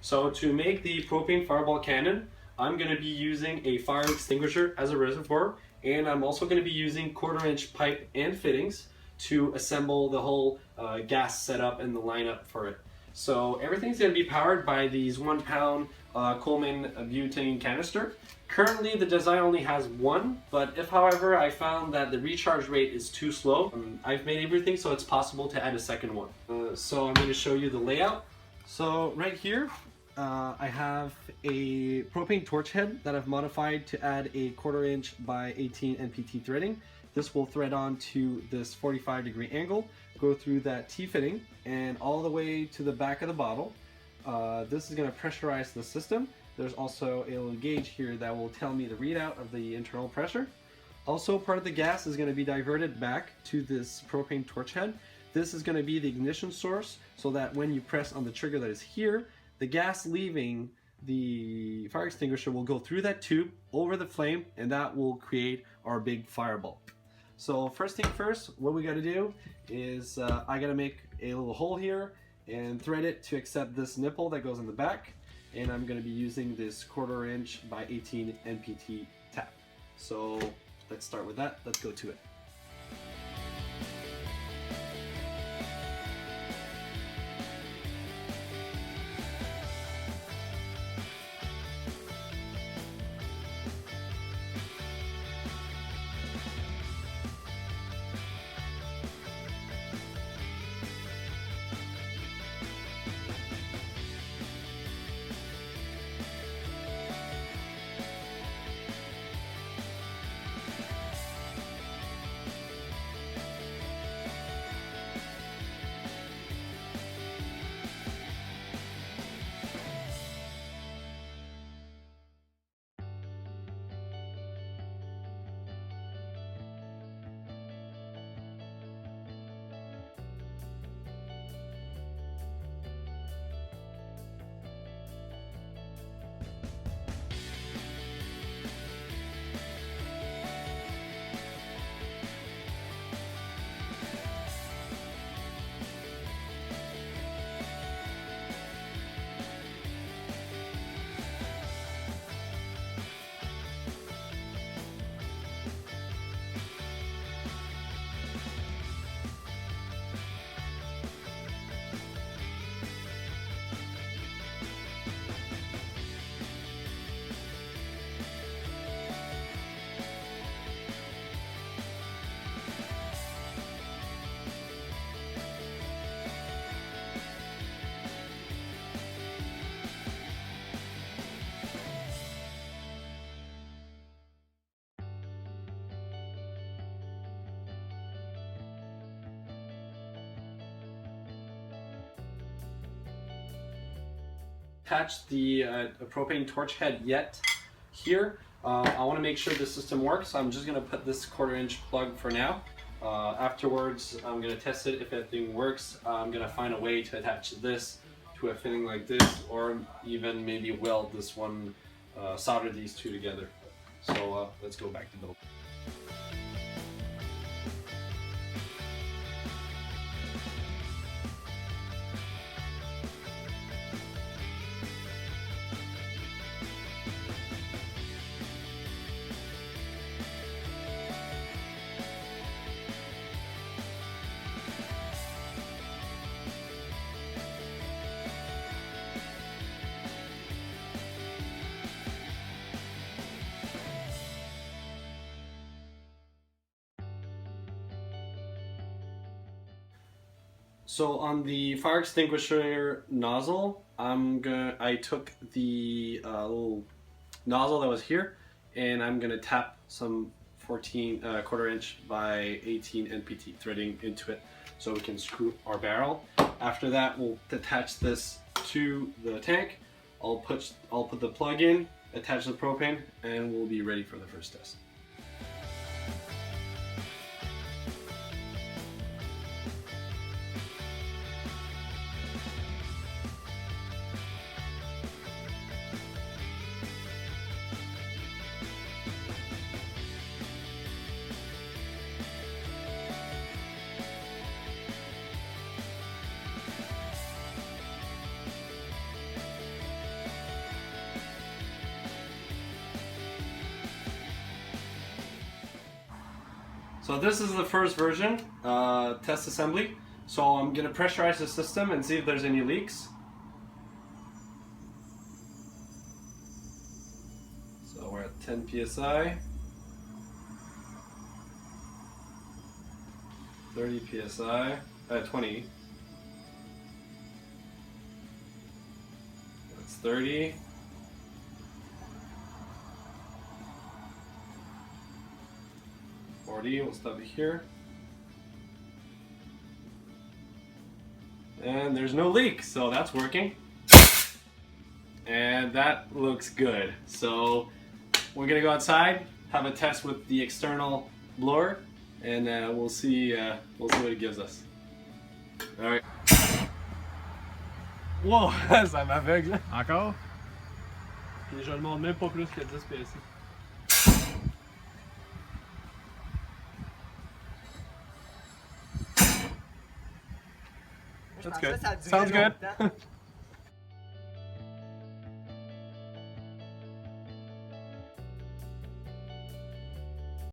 So to make the propane fireball cannon, I'm going to be using a fire extinguisher as a reservoir, and I'm also going to be using 1/4-inch pipe and fittings to assemble the whole gas setup and the lineup for it. So everything's going to be powered by these 1-pound Coleman butane canister. Currently the design only has one, but if however I found that the recharge rate is too slow, I've made everything so it's possible to add a second one. So I'm going to show you the layout. So right here I have a propane torch head that I've modified to add a 1/4-inch by 18 NPT threading. This will thread onto this 45-degree angle, go through that T-fitting, and all the way to the back of the bottle. This is going to pressurize the system. There's also a little gauge here that will tell me the readout of the internal pressure. Also, part of the gas is going to be diverted back to this propane torch head. This is going to be the ignition source, so that when you press on the trigger that is here, the gas leaving the fire extinguisher will go through that tube over the flame, and that will create our big fireball. So first thing first, what we got to do is I got to make a little hole here and thread it to accept this nipple that goes in the back, and I'm going to be using this 1/4-inch by 18 NPT tap. So let's start with that. Let's go to it. Attach the propane torch head yet here. I want to make sure the system works, so I'm just going to put this 1/4-inch plug for now. Afterwards, I'm going to test it. If everything works, I'm going to find a way to attach this to a fitting like this, or even maybe weld this one, solder these two together. So let's go back to build. So on the fire extinguisher nozzle, I took the little nozzle that was here, and I'm gonna tap some 1/4-inch by 18 NPT threading into it so we can screw our barrel. After that, we'll attach this to the tank. I'll put the plug in, attach the propane, and we'll be ready for the first test. So this is the first version, test assembly. So I'm going to pressurize the system and see if there's any leaks. So we're at 10 psi, 30 psi, 20. That's 30. 40, we'll stop it here. And there's no leak, so that's working. And that looks good. So we're gonna go outside, have a test with the external blower, and we'll see what it gives us. All right. Wow, ça m'aveugle. Encore? Et je le monte même pas plus que 10 PSI. That's good. Sounds good.